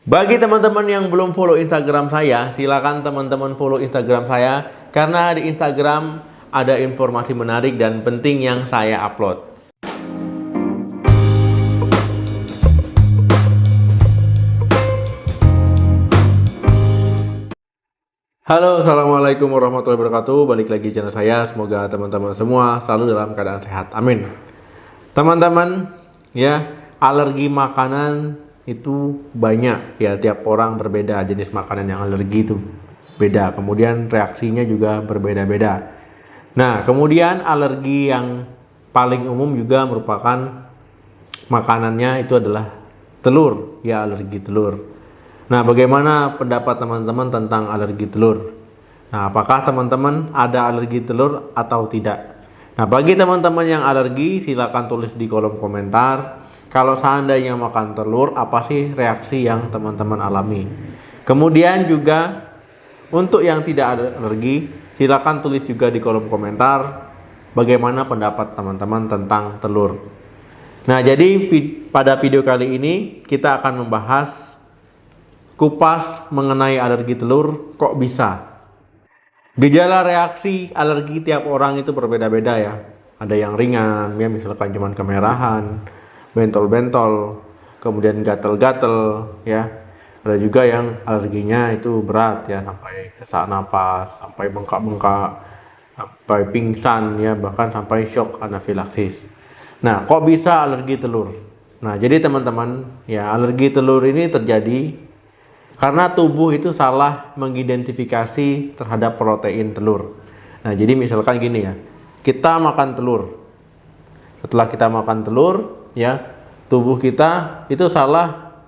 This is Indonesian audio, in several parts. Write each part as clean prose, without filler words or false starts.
Bagi teman-teman yang belum follow Instagram saya, silakan teman-teman follow Instagram saya karena di Instagram ada informasi menarik dan penting yang saya upload. Halo, assalamualaikum warahmatullahi wabarakatuh. Balik lagi channel saya. Semoga teman-teman semua selalu dalam keadaan sehat. Amin. Teman-teman, ya, alergi makanan itu banyak ya, tiap orang berbeda jenis makanan yang alergi itu beda, kemudian reaksinya juga berbeda-beda. Nah, kemudian alergi yang paling umum juga merupakan makanannya itu adalah telur, ya, alergi telur. Nah, bagaimana pendapat teman-teman tentang alergi telur? Nah, apakah teman-teman ada alergi telur atau tidak? Nah, bagi teman-teman yang alergi, silakan tulis di kolom komentar. Kalau seandainya makan telur, apa sih reaksi yang teman-teman alami? Kemudian juga untuk yang tidak ada alergi, silakan tulis juga di kolom komentar bagaimana pendapat teman-teman tentang telur. Nah, jadi pada video kali ini kita akan membahas kupas mengenai alergi telur. Kok bisa? Gejala reaksi alergi tiap orang itu berbeda-beda ya. Ada yang ringan, ya, misalkan cuman kemerahan, bentol-bentol, kemudian gatel-gatel, ya. Ada juga yang alerginya itu berat ya, sampai sesak napas, sampai bengkak-bengkak, sampai pingsan ya, bahkan sampai shock anafilaksis. Nah, kok bisa alergi telur? Nah, jadi teman-teman, ya, alergi telur ini terjadi karena tubuh itu salah mengidentifikasi terhadap protein telur. Nah, jadi misalkan gini ya, kita makan telur. Setelah kita makan telur, ya, tubuh kita itu salah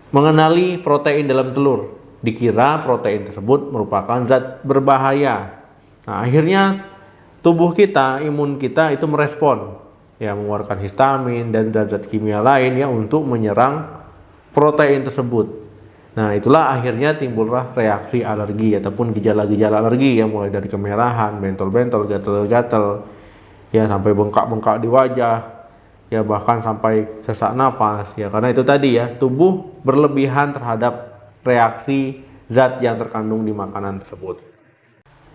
mengenali protein dalam telur. Dikira protein tersebut merupakan zat berbahaya. Nah, akhirnya tubuh kita, imun kita itu merespon, ya, mengeluarkan histamin dan zat-zat kimia lain ya untuk menyerang protein tersebut. Nah, itulah akhirnya timbullah reaksi alergi ataupun gejala-gejala alergi yang mulai dari kemerahan, bentol-bentol, gatal-gatal, ya, sampai bengkak-bengkak di wajah, ya, bahkan sampai sesak nafas, ya, karena itu tadi ya, tubuh berlebihan terhadap reaksi zat yang terkandung di makanan tersebut.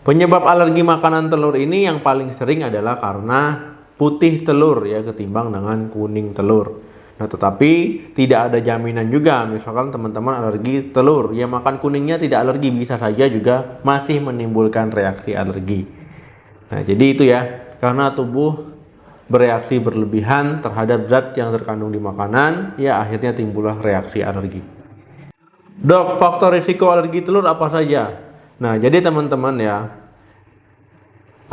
Penyebab alergi makanan telur ini yang paling sering adalah karena putih telur ya ketimbang dengan kuning telur. Nah, tetapi tidak ada jaminan juga, misalkan teman-teman alergi telur, ya, makan kuningnya tidak alergi, bisa saja juga masih menimbulkan reaksi alergi. Nah, jadi itu ya, karena tubuh bereaksi berlebihan terhadap zat yang terkandung di makanan, ya, akhirnya timbullah reaksi alergi. Dok, faktor risiko alergi telur apa saja? Nah, jadi teman-teman ya,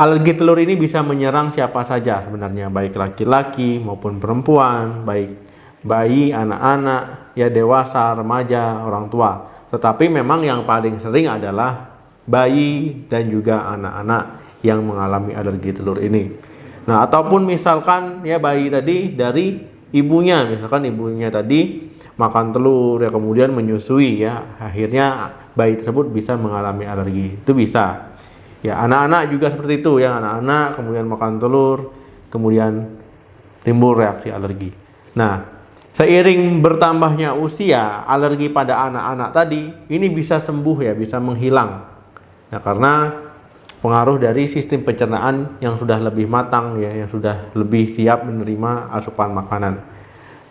alergi telur ini bisa menyerang siapa saja sebenarnya, baik laki-laki maupun perempuan, baik bayi, anak-anak, ya, dewasa, remaja, orang tua. Tetapi memang yang paling sering adalah bayi dan juga anak-anak yang mengalami alergi telur ini. Nah, ataupun misalkan ya bayi tadi dari ibunya, misalkan ibunya tadi makan telur ya kemudian menyusui ya, akhirnya bayi tersebut bisa mengalami alergi. Itu bisa. Ya, anak-anak juga seperti itu ya, anak-anak kemudian makan telur, kemudian timbul reaksi alergi. Nah, seiring bertambahnya usia, alergi pada anak-anak tadi ini bisa sembuh ya, bisa menghilang. Nah, karena pengaruh dari sistem pencernaan yang sudah lebih matang ya, yang sudah lebih siap menerima asupan makanan.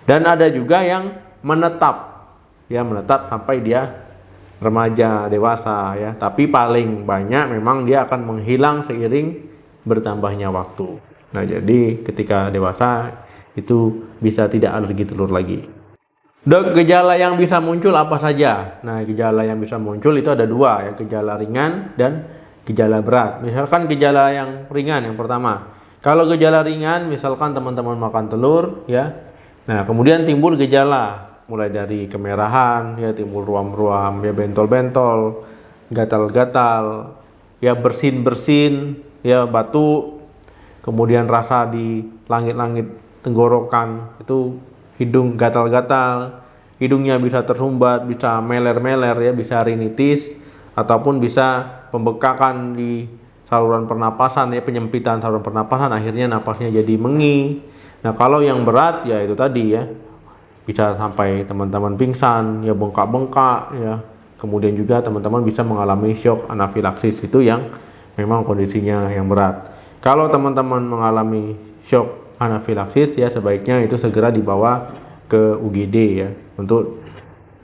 Dan ada juga yang menetap, ya, menetap sampai dia remaja, dewasa ya, tapi paling banyak memang dia akan menghilang seiring bertambahnya waktu. Nah, jadi ketika dewasa itu bisa tidak alergi telur lagi. Dok, gejala yang bisa muncul apa saja? Nah, gejala yang bisa muncul itu ada dua ya, gejala ringan dan gejala berat. Misalkan gejala yang ringan yang pertama. Kalau gejala ringan, misalkan teman-teman makan telur ya. Nah, kemudian timbul gejala mulai dari kemerahan, ya, timbul ruam-ruam, ya, bentol-bentol, gatal-gatal, ya, bersin-bersin, ya, batuk, kemudian rasa di langit-langit tenggorokan, itu hidung gatal-gatal, hidungnya bisa tersumbat, bisa meler-meler ya, bisa rinitis, ataupun bisa pembekakan di saluran pernapasan ya, penyempitan saluran pernapasan, akhirnya napasnya jadi mengi. Nah, kalau yang berat ya itu tadi ya, bisa sampai teman-teman pingsan, ya bengkak-bengkak ya. Kemudian juga teman-teman bisa mengalami shock anafilaksis, itu yang memang kondisinya yang berat. Kalau teman-teman mengalami shock anafilaksis ya sebaiknya itu segera dibawa ke UGD ya untuk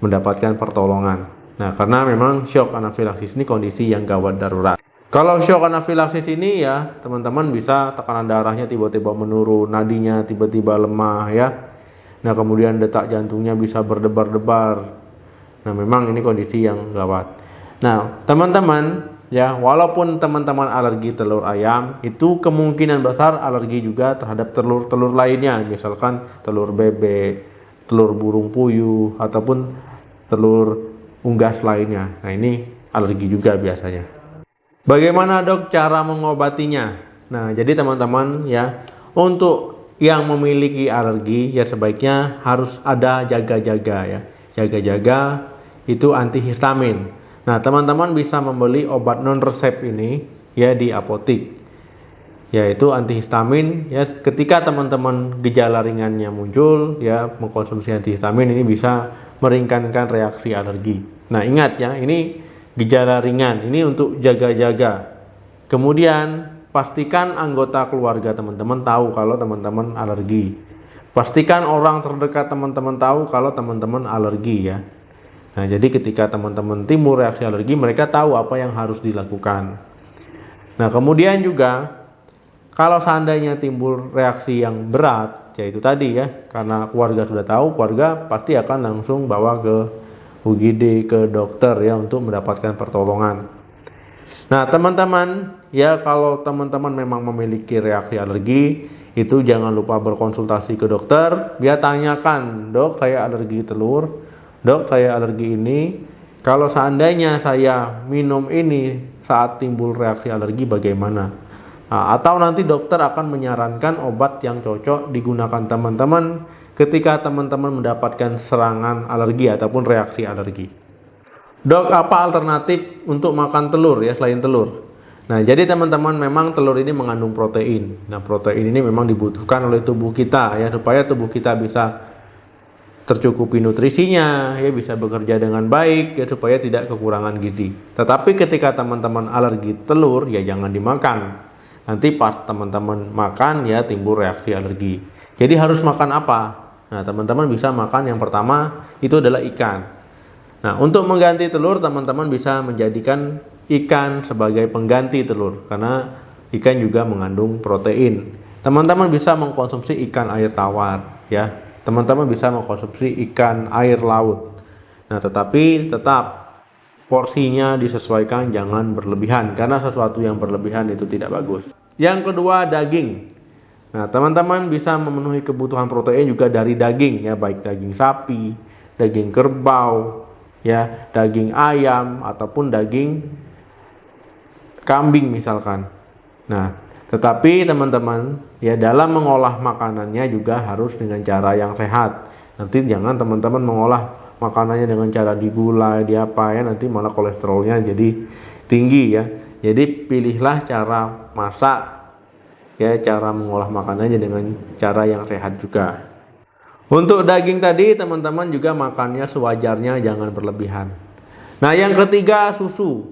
mendapatkan pertolongan. Nah, karena memang shock anafilaksis ini kondisi yang gawat darurat. Kalau shock anafilaksis ini ya teman-teman bisa tekanan darahnya tiba-tiba menurun, nadinya tiba-tiba lemah ya. Nah, kemudian detak jantungnya bisa berdebar-debar. Nah, memang ini kondisi yang gawat. Nah, teman-teman ya, walaupun teman-teman alergi telur ayam, itu kemungkinan besar alergi juga terhadap telur-telur lainnya, misalkan telur bebek, telur burung puyuh, ataupun telur unggas lainnya. Nah, ini alergi juga biasanya. Bagaimana dok cara mengobatinya? Nah, jadi teman-teman ya, untuk yang memiliki alergi ya sebaiknya harus ada jaga-jaga ya. Jaga-jaga itu antihistamin. Nah, teman-teman bisa membeli obat non resep ini ya di apotik. Yaitu antihistamin ya, ketika teman-teman gejala ringannya muncul ya, mengkonsumsi antihistamin ini bisa meringankan reaksi alergi. Nah, ingat ya, ini gejala ringan, ini untuk jaga-jaga. Kemudian pastikan anggota keluarga teman-teman tahu kalau teman-teman alergi. Pastikan orang terdekat teman-teman tahu kalau teman-teman alergi ya. Nah, jadi ketika teman-teman timbul reaksi alergi, mereka tahu apa yang harus dilakukan. Nah, kemudian juga kalau seandainya timbul reaksi yang berat, yaitu tadi ya, karena keluarga sudah tahu, keluarga pasti akan langsung bawa ke UGD, ke dokter ya untuk mendapatkan pertolongan. Nah, teman-teman ya, kalau teman-teman memang memiliki reaksi alergi, itu jangan lupa berkonsultasi ke dokter. Dia tanyakan, dok saya alergi telur, dok saya alergi ini, kalau seandainya saya minum ini saat timbul reaksi alergi bagaimana? Nah, atau nanti dokter akan menyarankan obat yang cocok digunakan teman-teman ketika teman-teman mendapatkan serangan alergi ataupun reaksi alergi. Dok, apa alternatif untuk makan telur ya selain telur? Nah, jadi teman-teman memang telur ini mengandung protein. Nah, protein ini memang dibutuhkan oleh tubuh kita ya supaya tubuh kita bisa tercukupi nutrisinya ya, bisa bekerja dengan baik ya supaya tidak kekurangan gizi. Tetapi ketika teman-teman alergi telur ya jangan dimakan. Nanti pas teman-teman makan ya timbul reaksi alergi. Jadi harus makan apa? Nah, teman-teman bisa makan yang pertama itu adalah ikan. Nah, untuk mengganti telur teman-teman bisa menjadikan ikan sebagai pengganti telur karena ikan juga mengandung protein. Teman-teman bisa mengkonsumsi ikan air tawar ya. Teman-teman bisa mengkonsumsi ikan air laut. Nah, tetapi tetap porsinya disesuaikan, jangan berlebihan karena sesuatu yang berlebihan itu tidak bagus. Yang kedua, daging. Nah, teman-teman bisa memenuhi kebutuhan protein juga dari daging ya, baik daging sapi, daging kerbau, ya, daging ayam ataupun daging kambing misalkan. Nah, tetapi teman-teman ya dalam mengolah makanannya juga harus dengan cara yang sehat. Nanti jangan teman-teman mengolah makanannya dengan cara digulai, diapa ya, nanti malah kolesterolnya jadi tinggi ya. Jadi pilihlah cara masak ya, cara mengolah makanannya dengan cara yang sehat juga. Untuk daging tadi teman-teman juga makannya sewajarnya, jangan berlebihan. Nah, yang ketiga susu.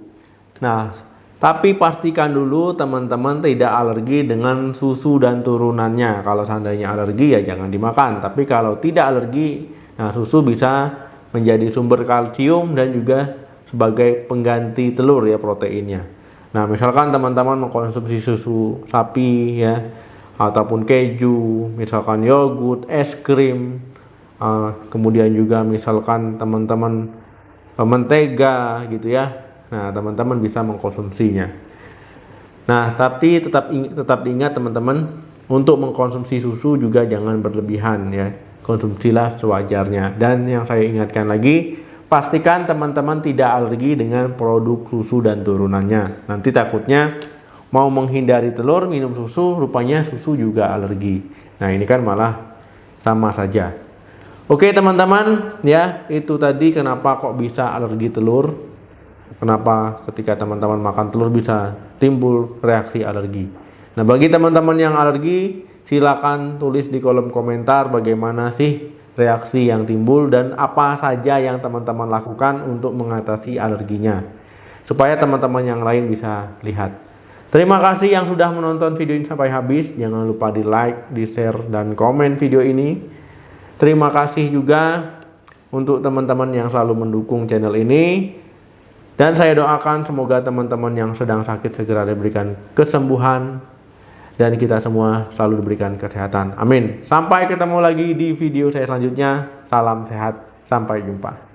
Nah, tapi pastikan dulu teman-teman tidak alergi dengan susu dan turunannya. Kalau seandainya alergi ya jangan dimakan. Tapi kalau tidak alergi, nah susu bisa menjadi sumber kalsium dan juga sebagai pengganti telur ya proteinnya. Nah, misalkan teman-teman mengkonsumsi susu sapi ya, ataupun keju, misalkan yogurt, es krim, kemudian juga misalkan teman-teman mentega gitu ya. Nah, teman-teman bisa mengkonsumsinya. Nah, tapi tetap diingat teman-teman, untuk mengkonsumsi susu juga jangan berlebihan ya. Konsumsilah sewajarnya. Dan yang saya ingatkan lagi, pastikan teman-teman tidak alergi dengan produk susu dan turunannya. Nanti takutnya mau menghindari telur, minum susu, rupanya susu juga alergi. Nah, ini kan malah sama saja. Oke teman-teman, ya itu tadi kenapa kok bisa alergi telur. Kenapa ketika teman-teman makan telur bisa timbul reaksi alergi. Nah, bagi teman-teman yang alergi, silakan tulis di kolom komentar bagaimana sih reaksi yang timbul, dan apa saja yang teman-teman lakukan untuk mengatasi alerginya, supaya teman-teman yang lain bisa lihat. Terima kasih yang sudah menonton video ini sampai habis. Jangan lupa di like, di share, dan komen video ini. Terima kasih juga untuk teman-teman yang selalu mendukung channel ini. Dan saya doakan semoga teman-teman yang sedang sakit segera diberikan kesembuhan, dan kita semua selalu diberikan kesehatan. Amin. Sampai ketemu lagi di video saya selanjutnya. Salam sehat. Sampai jumpa.